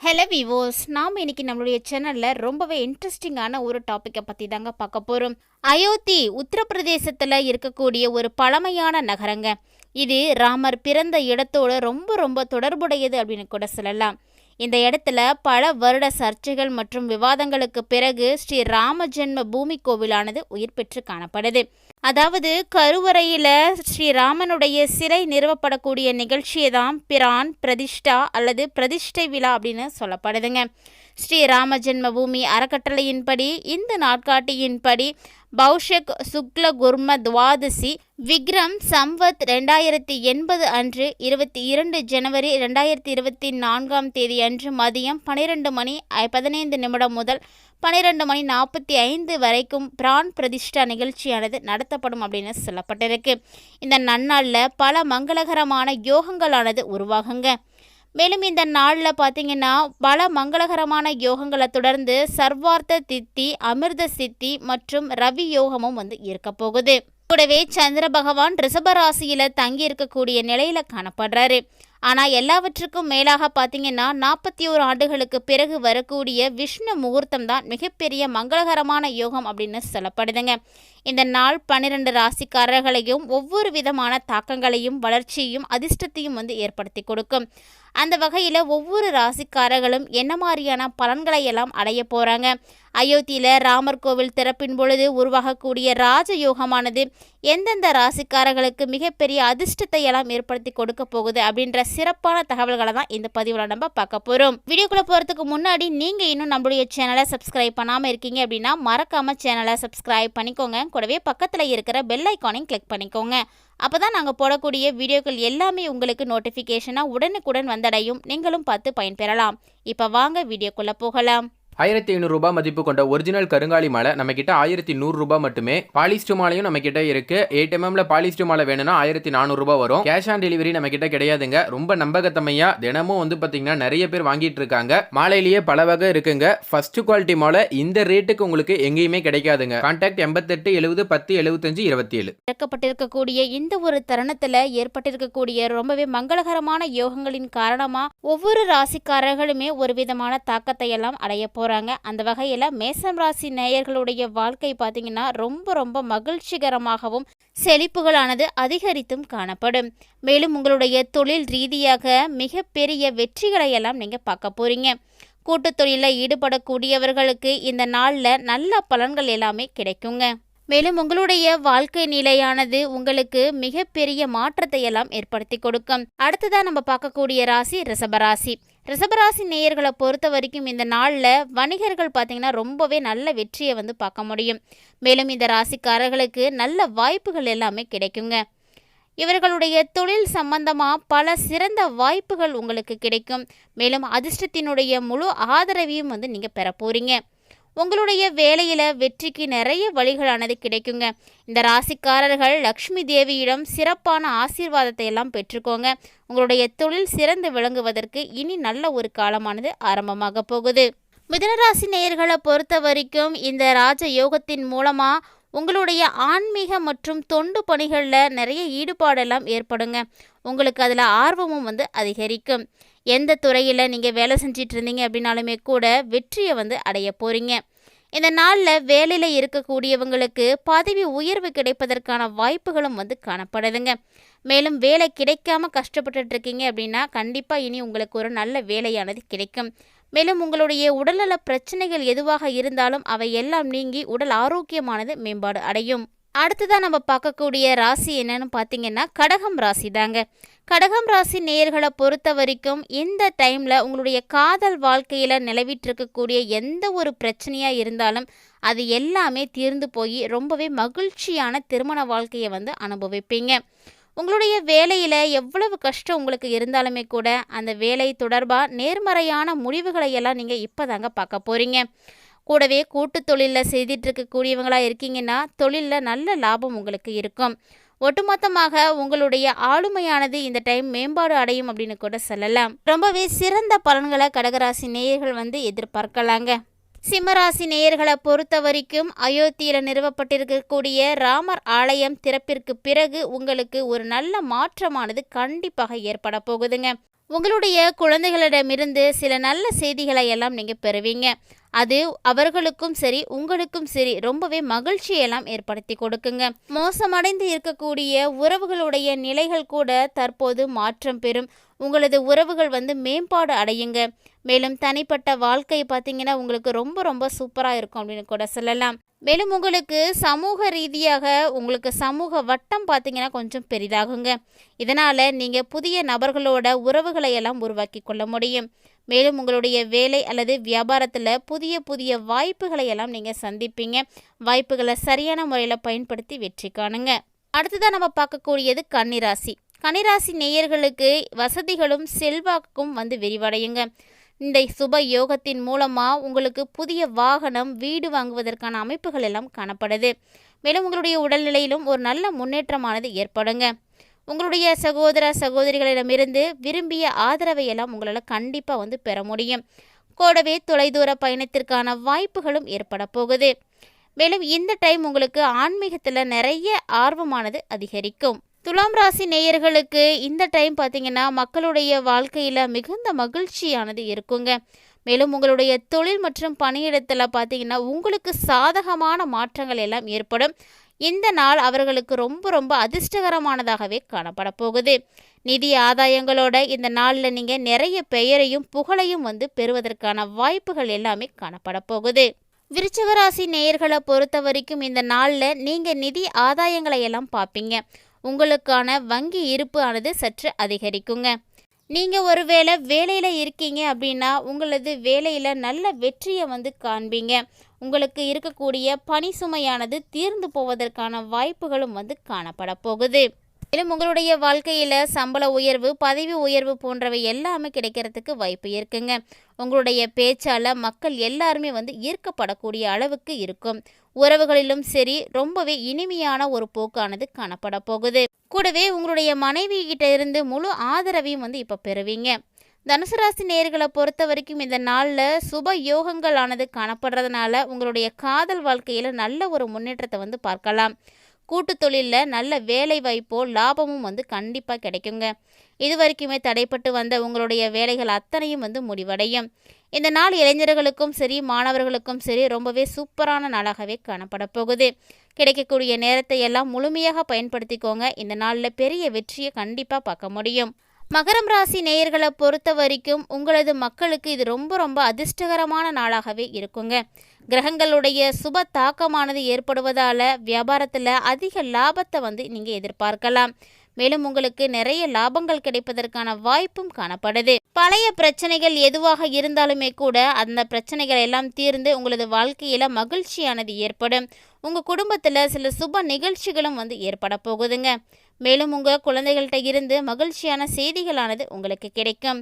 Hello விவோஸ், நாம் இன்னைக்கு நம்மளுடைய சேனலில் ரொம்பவே இன்ட்ரெஸ்டிங்கான ஒரு டாப்பிக்கை பற்றி தாங்க பார்க்க போகிறோம். அயோத்தி உத்தரப்பிரதேசத்தில் இருக்கக்கூடிய ஒரு பழமையான நகரங்க. இது ராமர் பிறந்த இடத்தோடு ரொம்ப ரொம்ப தொடர்புடையது அப்படின்னு கூட சொல்லலாம். இந்த இடத்துல பல வருட சர்ச்சைகள் மற்றும் விவாதங்களுக்கு பிறகு ஸ்ரீ ராம ஜென்ம பூமி கோவிலானது உயிர் பெற்று காணப்படுது. அதாவது கருவறையில் ஸ்ரீராமனுடைய சிலை நிறுவப்படக்கூடிய நிகழ்ச்சியை தான் பிரான் பிரதிஷ்டா அல்லது பிரதிஷ்டை விழா அப்படின்னு சொல்லப்படுதுங்க. ஸ்ரீ ராம ஜென்ம பூமி அறக்கட்டளையின்படி இந்த நாட்காட்டியின்படி பௌஷக் சுக்ல குர்ம துவாதசி விக்ரம் சம்வத் 2080 அன்று 22 ஜனவரி 2024 அன்று மதியம் 12 மணி 15 நிமிடம் முதல் 12 மணி 45 வரைக்கும் பிரான் பிரதிஷ்டா நிகழ்ச்சியானது நடத்தப்படும் அப்படின்னு சொல்லப்பட்டிருக்கு. இந்த நன்னாளில் பல மங்களகரமான யோகங்களானது உருவாகுங்க. மேலும் இந்த நாளில் பார்த்தீங்கன்னா பல மங்களகரமான யோகங்களை தொடர்ந்து சர்வார்த்த தித்தி, அமிர்த சித்தி மற்றும் ரவி யோகமும் இருக்க போகுது. கூடவே சந்திர பகவான் ரிஷபராசியில் தங்கி இருக்கக்கூடிய நிலையில காணப்படுறாரு. ஆனால் எல்லாவற்றுக்கும் மேலாக பார்த்தீங்கன்னா 41 ஆண்டுகளுக்கு பிறகு வரக்கூடிய விஷ்ணு முகூர்த்தம் தான் மிகப்பெரிய மங்களகரமான யோகம் அப்படின்னு சொல்லப்படுதுங்க. இந்த நாள் 12 ராசிக்காரர்களையும் ஒவ்வொரு விதமான தாக்கங்களையும் வளர்ச்சியையும் அதிர்ஷ்டத்தையும் ஏற்படுத்தி கொடுக்கும். அந்த வகையில் ஒவ்வொரு ராசிக்காரர்களும் என்ன மாதிரியான பலன்களை எல்லாம் அடைய போகிறாங்க, அயோத்தியில் ராமர் கோவில் திறப்பின் பொழுது உருவாகக்கூடிய ராஜயோகமானது எந்தெந்த ராசிக்காரர்களுக்கு மிகப்பெரிய அதிர்ஷ்டத்தை எல்லாம் ஏற்படுத்தி கொடுக்க போகுது அப்படின்ற சிறப்பான தகவல்களை தான் இந்த பதிவில் நம்ம பார்க்க போகிறோம். வீடியோக்குள்ளே போகிறதுக்கு முன்னாடி நீங்கள் இன்னும் நம்மளுடைய சேனலை சப்ஸ்கிரைப் பண்ணாமல் இருக்கீங்க அப்படின்னா மறக்காமல் சேனலை சப்ஸ்கிரைப் பண்ணிக்கோங்க. கூடவே பக்கத்தில் இருக்கிற பெல் ஐக்கானையும் கிளிக் பண்ணிக்கோங்க. அப்போ தான் நாங்கள் போடக்கூடிய வீடியோக்கள் எல்லாமே உங்களுக்கு நோட்டிஃபிகேஷனாக உடனுக்குடன் வந்தடையும். நீங்களும் பார்த்து பயன்பெறலாம். இப்போ வாங்க வீடியோக்குள்ளே போகலாம். 1500 ரூபாய் மதிப்பு கொண்ட ஒரிஜினல் கருங்காலி மாலை நம்ம கிட்ட 1100 ரூபாய் மட்டுமே. பாலிஸ்டர் மாலையும் நம்ம கிட்ட இருக்கு. 8 mm பாலிஸ்டர் மாலை வேணும்னா 1400 ரூபாய் வரும். கேஷ் ஆன் டெலிவரி நம்ம கிட்ட கிடையாதுங்க. ரொம்ப நம்பகத்தமையா தினமும் பாத்தீங்கன்னா நிறைய பேர் வாங்கிட்டு இருக்காங்க. மாலையிலேயே பல வகை இருக்குங்க. ஃபர்ஸ்ட் குவாலிட்டி மாலை இந்த ரேட்டுக்கு உங்களுக்கு எங்கேயுமே கிடைக்காதுங்க. கான்டாக்ட் 88 70 10 75 27. இறக்கப்பட்டிருக்கக்கூடிய இந்த ஒரு தருணத்துல ஏற்பட்டிருக்கக்கூடிய ரொம்பவே மங்களகரமான யோகங்களின் காரணமா ஒவ்வொரு ராசிக்காரர்களுமே ஒரு விதமான தாக்கத்தை எல்லாம் அடைய போறாங்க. அந்த வகையில் மேசம் ராசி நேயர்களுடைய வாழ்க்கை பார்த்தீங்கன்னா ரொம்ப மகிழ்ச்சிகரமாகவும் செழிப்புகளானது அதிகரித்தும் காணப்படும். மேலும் உங்களுடைய தொழில் ரீதியாக மிகப்பெரிய வெற்றிகளை எல்லாம் நீங்க பார்க்க போறீங்க. கூட்டு தொழிலில் ஈடுபடக்கூடியவர்களுக்கு இந்த நாளில் நல்ல பலன்கள் எல்லாமே கிடைக்குங்க. மேலும் உங்களுடைய வாழ்க்கை நிலையானது உங்களுக்கு மிகப்பெரிய மாற்றத்தை எல்லாம் ஏற்படுத்தி கொடுக்கும். அடுத்ததான் நம்ம பார்க்கக்கூடிய ராசி ரிஷபராசி. ரிஷபராசி நேயர்களை பொறுத்த வரைக்கும் இந்த நாளில் வணிகர்கள் பார்த்தீங்கன்னா ரொம்பவே நல்ல வெற்றியை பார்க்க முடியும். மேலும் இந்த ராசிக்காரர்களுக்கு நல்ல வாய்ப்புகள் எல்லாமே கிடைக்குங்க. இவர்களுடைய தொழில் சம்பந்தமாக பல சிறந்த வாய்ப்புகள் உங்களுக்கு கிடைக்கும். மேலும் அதிர்ஷ்டத்தினுடைய முழு ஆதரவையும் நீங்கள் பெற போறீங்க. உங்களுடைய வேலையில் வெற்றிக்கு நிறைய வழிகளானது கிடைக்குங்க. இந்த ராசிக்காரர்கள் லக்ஷ்மி தேவியிடம் சிறப்பான ஆசீர்வாதத்தை எல்லாம் பெற்றுக்கோங்க. உங்களுடைய தொழில் சிறந்து விளங்குவதற்கு இனி நல்ல ஒரு காலமானது ஆரம்பமாக போகுது. மிதுனராசி நேயர்களை பொறுத்த வரைக்கும் இந்த ராஜ யோகத்தின் மூலமாக உங்களுடைய ஆன்மீக மற்றும் தொண்டு பணிகளில் நிறைய ஈடுபாடெல்லாம் ஏற்படுங்க. உங்களுக்கு அதில் ஆர்வமும் அதிகரிக்கும். எந்த துறையில் நீங்கள் வேலை செஞ்சிட்டு இருந்தீங்க அப்படின்னாலுமே கூட வெற்றியை அடைய போகிறீங்க. இந்த நாளில் வேலையில் இருக்கக்கூடியவங்களுக்கு பதவி உயர்வு கிடைப்பதற்கான வாய்ப்புகளும் காணப்படுதுங்க. மேலும் வேலை கிடைக்காம கஷ்டப்பட்டுட்டு இருக்கீங்க அப்படின்னா கண்டிப்பாக இனி உங்களுக்கு ஒரு நல்ல வேலையானது கிடைக்கும். மேலும் உங்களுடைய உடல்நல பிரச்சனைகள் எதுவாக இருந்தாலும் அவை எல்லாம் நீங்கி உடல் ஆரோக்கியமானது மேம்பாடு அடையும். அடுத்ததான் நம்ம பார்க்கக்கூடிய ராசி என்னன்னு பார்த்தீங்கன்னா கடகம் ராசி தாங்க. கடகம் ராசி நேயர்களை பொறுத்த வரைக்கும் இந்த டைமில் உங்களுடைய காதல் வாழ்க்கையில் நிலவிட்டு இருக்கக்கூடிய எந்த ஒரு பிரச்சனையாக இருந்தாலும் அது எல்லாமே தீர்ந்து போய் ரொம்பவே மகிழ்ச்சியான திருமண வாழ்க்கையை அனுபவிப்பீங்க. உங்களுடைய வேலையில் எவ்வளவு கஷ்டம் உங்களுக்கு இருந்தாலுமே கூட அந்த வேலை தொடர்பாக நேர்மறையான முடிவுகளை எல்லாம் நீங்கள் இப்போ தாங்க பார்க்க போகிறீங்க. கூடவே கூட்டு தொழிலில் செய்துட்டு இருக்கக்கூடியவங்களாக இருக்கீங்கன்னா தொழிலில் நல்ல லாபம் உங்களுக்கு இருக்கும். ஒட்டுமொத்தமாக உங்களுடைய ஆளுமையானது இந்த டைம் மேம்பாடு அடையும் அப்படின்னு கூட சொல்லலாம். ரொம்பவே சிறந்த பலன்களை கடகராசி நேயர்கள் எதிர்பார்க்கலாங்க. சிம்மராசி நேயர்களை பொறுத்த வரைக்கும் அயோத்தியில் நிறுவப்பட்டிருக்கக்கூடிய ராமர் ஆலயம் திறப்பிற்கு பிறகு உங்களுக்கு ஒரு நல்ல மாற்றமானது கண்டிப்பாக ஏற்பட போகுதுங்க. உங்களுடைய குழந்தைகளிடமிருந்து சில நல்ல செய்திகளை எல்லாம் நீங்கள் பெறுவீங்க. அது அவர்களுக்கும் சரி உங்களுக்கும் சரி ரொம்பவே மகிழ்ச்சியெல்லாம் ஏற்படுத்தி கொடுக்குங்க. மோசமடைந்து இருக்கக்கூடிய உறவுகளுடைய நிலைகள் கூட தற்போது மாற்றம் பெறும். உங்களது உறவுகள் மேம்பாடு அடையுங்க. மேலும் தனிப்பட்ட வாழ்க்கை பார்த்தீங்கன்னா உங்களுக்கு ரொம்ப ரொம்ப சூப்பராக இருக்கும் அப்படின்னு கூட சொல்லலாம். மேலும் உங்களுக்கு சமூக ரீதியாக உங்களுக்கு சமூக வட்டம் பார்த்தீங்கன்னா கொஞ்சம் பெரிதாகுங்க. இதனால் நீங்கள் புதிய நபர்களோட உறவுகளை எல்லாம் உருவாக்கி கொள்ள முடியும். மேலும் உங்களுடைய வேலை அல்லது வியாபாரத்தில் புதிய புதிய வாய்ப்புகளை எல்லாம் நீங்கள் சந்திப்பீங்க. வாய்ப்புகளை சரியான முறையில் பயன்படுத்தி வெற்றி காணுங்க. அடுத்ததான் நம்ம பார்க்கக்கூடியது கன்னிராசி. கன்னிராசி நேயர்களுக்கு வசதிகளும் செல்வாக்கும் விரிவடையுங்க. இந்த சுப யோகத்தின் மூலமாக உங்களுக்கு புதிய வாகனம் வீடு வாங்குவதற்கான அமைப்புகள் எல்லாம் காணப்படுது. மேலும் உங்களுடைய உடல்நிலையிலும் ஒரு நல்ல முன்னேற்றமானது ஏற்படுங்க. உங்களுடைய சகோதர சகோதரிகளிடமிருந்து விரும்பிய ஆதரவை எல்லாம் உங்களால் கண்டிப்பாக பெற முடியும். கூடவே தொலைதூர பயணத்திற்கான வாய்ப்புகளும் ஏற்பட போகுது. மேலும் இந்த டைம் உங்களுக்கு ஆன்மீகத்தில் நிறைய ஆர்வமானது அதிகரிக்கும். துலாம் ராசி நேயர்களுக்கு இந்த டைம் பார்த்தீங்கன்னா மக்களுடைய வாழ்க்கையில் மிகுந்த மகிழ்ச்சியானது இருக்குங்க. மேலும் உங்களுடைய தொழில் மற்றும் பணியிடத்தில் பார்த்தீங்கன்னா உங்களுக்கு சாதகமான மாற்றங்கள் எல்லாம் ஏற்படும். இந்த நாள் அவர்களுக்கு ரொம்ப ரொம்ப அதிர்ஷ்டகரமானதாகவே காணப்பட போகுது. நிதி ஆதாயங்களோட இந்த நாளில் நீங்கள் நிறைய பெயரையும் புகழையும் பெறுவதற்கான வாய்ப்புகள் எல்லாமே காணப்பட போகுது. விருச்சிக ராசி நேயர்களை பொறுத்த வரைக்கும் இந்த நாளில் நீங்கள் நிதி ஆதாயங்களை எல்லாம் பார்ப்பீங்க. உங்களுக்கான வங்கி இருப்பு ஆனது சற்று அதிகரிக்குங்க. நீங்கள் ஒருவேளை வேலையில் இருக்கீங்க அப்படின்னா உங்களது வேலையில் நல்ல வெற்றியை காண்பீங்க. உங்களுக்கு இருக்கக்கூடிய பணி சுமையானது தீர்ந்து போவதற்கான வாய்ப்புகளும் காணப்பட போகுது. மேலும் உங்களுடைய வாழ்க்கையில் சம்பள உயர்வு, பதவி உயர்வு போன்றவை எல்லாமே கிடைக்கிறதுக்கு வாய்ப்பு இருக்குங்க. உங்களுடைய பேச்சால் மக்கள் எல்லாருமே ஈர்க்கப்படக்கூடிய அளவுக்கு இருக்கும். உறவுகளிலும் சரி ரொம்பவே இனிமையான ஒரு போக்கானது காணப்பட போகுது. கூடவே உங்களுடைய மனைவி கிட்ட இருந்து முழு ஆதரவையும் இப்போ பெறுவீங்க. தனுசு ராசி நேயர்களை பொறுத்த வரைக்கும் இந்த நாளில் சுப யோகங்கள் ஆனது காணப்படுறதுனால உங்களுடைய காதல் வாழ்க்கையில் நல்ல ஒரு முன்னேற்றத்தை பார்க்கலாம். கூட்டு தொழிலில் நல்ல வேலை வாய்ப்போ லாபமும் கண்டிப்பாக கிடைக்குங்க. இது வரைக்குமே தடைப்பட்டு வந்த உங்களுடைய வேலைகள் அத்தனையும் முடிவடையும். இந்த நாள் இளைஞர்களுக்கும் சரி மாணவர்களுக்கும் சரி ரொம்பவே சூப்பரான நாளாகவே காணப்பட போகுது. கிடைக்கக்கூடிய நேரத்தை எல்லாம் முழுமையாக பயன்படுத்திக்கோங்க. இந்த நாளில் பெரிய வெற்றியை கண்டிப்பாக பார்க்க முடியும். மகரம் ராசி நேயர்களை பொறுத்த வரைக்கும் உங்களது மக்களுக்கு இது ரொம்ப ரொம்ப அதிர்ஷ்டகரமான நாளாகவே இருக்குங்க. கிரகங்களுடைய சுப தாக்கமானது ஏற்படுவதால் வியாபாரத்தில் அதிக லாபத்தை நீங்கள் எதிர்பார்க்கலாம். மேலும் உங்களுக்கு நிறைய லாபங்கள் கிடைப்பதற்கான வாய்ப்பும் காணப்படுது. பழைய பிரச்சனைகள் எதுவாக இருந்தாலுமே கூட அந்த பிரச்சனைகள் எல்லாம் தீர்ந்து உங்களது வாழ்க்கையில் மகிழ்ச்சியானது ஏற்படும். உங்கள் குடும்பத்தில் சில சுப நிகழ்ச்சிகளும் ஏற்பட போகுதுங்க. மேலும் உங்கள் குழந்தைகள்கிட்ட இருந்து மகிழ்ச்சியான செய்திகளானது உங்களுக்கு கிடைக்கும்.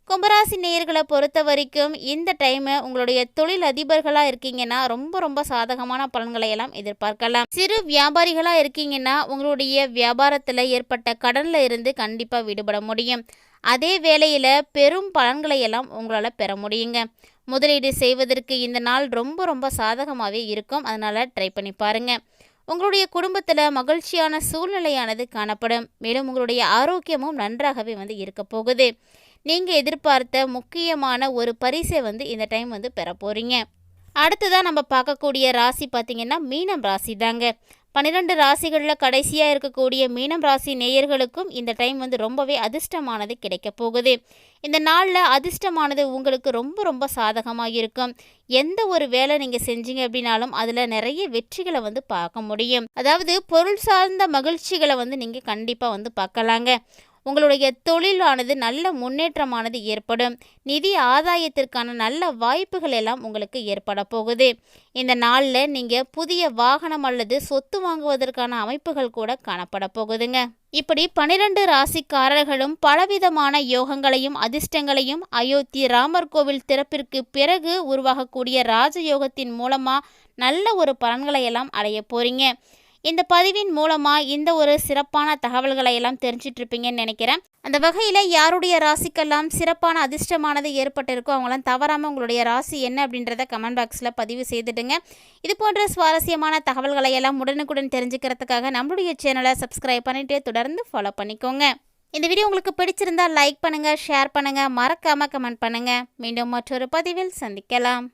கும்பராசி நேயர்களை பொறுத்த வரைக்கும் இந்த டைமு உங்களுடைய தொழில் அதிபர்களாக இருக்கீங்கன்னா ரொம்ப ரொம்ப சாதகமான பலன்களை எல்லாம் எதிர்பார்க்கலாம். சிறு வியாபாரிகளாக இருக்கீங்கன்னா உங்களுடைய வியாபாரத்தில் ஏற்பட்ட கடனில் இருந்து கண்டிப்பாக விடுபட முடியும். அதே வேளையில் பெரும் பலன்களை எல்லாம் உங்களால் பெற முடியுங்க. முதலீடு செய்வதற்கு இந்த நாள் ரொம்ப ரொம்ப சாதகமாகவே இருக்கும். அதனால் ட்ரை பண்ணி பாருங்கள். உங்களுடைய குடும்பத்தில் மகிழ்ச்சியான சூழ்நிலையானது காணப்படும். மேலும் உங்களுடைய ஆரோக்கியமும் நன்றாகவே இருக்க போகுது. நீங்கள் எதிர்பார்த்த முக்கியமான ஒரு பரிசை இந்த டைம் பெற போகிறீங்க. அடுத்ததான் நம்ம பார்க்கக்கூடிய ராசி பார்த்திங்கன்னா மீனம் ராசி தாங்க. 12 ராசிகளில் கடைசியாக இருக்கக்கூடிய மீனம் ராசி நேயர்களுக்கும் இந்த டைம் ரொம்பவே அதிர்ஷ்டமானது கிடைக்க போகுது. இந்த நாளில் அதிர்ஷ்டமானது உங்களுக்கு ரொம்ப ரொம்ப சாதகமாக இருக்கும். எந்த ஒரு வேலை நீங்கள் செஞ்சீங்க அப்படின்னாலும் அதில் நிறைய வெற்றிகளை பார்க்க முடியும். அதாவது பொருள் சார்ந்த மகிழ்ச்சிகளை நீங்கள் கண்டிப்பாக பார்க்கலாங்க. உங்களுடைய தொழிலானது நல்ல முன்னேற்றமானது ஏற்படும். நிதி ஆதாயத்திற்கான நல்ல வாய்ப்புகள் எல்லாம் உங்களுக்கு ஏற்பட போகுது. இந்த நாளில் நீங்கள் புதிய வாகனம் அல்லது சொத்து வாங்குவதற்கான அமைப்புகள் கூட காணப்பட போகுதுங்க. இப்படி 12 ராசிக்காரர்களும் பலவிதமான யோகங்களையும் அதிர்ஷ்டங்களையும் அயோத்தி ராமர் கோவில் திறப்பிற்கு பிறகு உருவாகக்கூடிய ராஜயோகத்தின் மூலமாக நல்ல ஒரு பலன்களை எல்லாம் அடைய போகிறீங்க. இந்த பதிவின் மூலமாக இந்த ஒரு சிறப்பான தகவல்களை எல்லாம் தெரிஞ்சிட்ருப்பீங்கன்னு நினைக்கிறேன். அந்த வகையில் யாருடைய ராசிக்கெல்லாம் சிறப்பான அதிர்ஷ்டமானது ஏற்பட்டிருக்கோ அவங்களாம் தவறாமல் உங்களுடைய ராசி என்ன அப்படின்றத கமெண்ட் பாக்ஸில் பதிவு செய்துடுங்க. இது போன்ற சுவாரஸ்யமான தகவல்களை எல்லாம் உடனுக்குடன் தெரிஞ்சுக்கிறதுக்காக நம்மளுடைய சேனலை சப்ஸ்கிரைப் பண்ணிட்டு தொடர்ந்து ஃபாலோ பண்ணிக்கோங்க. இந்த வீடியோ உங்களுக்கு பிடிச்சிருந்தா லைக் பண்ணுங்க, ஷேர் பண்ணுங்க, மறக்காம கமெண்ட் பண்ணுங்க. மீண்டும் மற்றொரு பதிவில் சந்திக்கலாம்.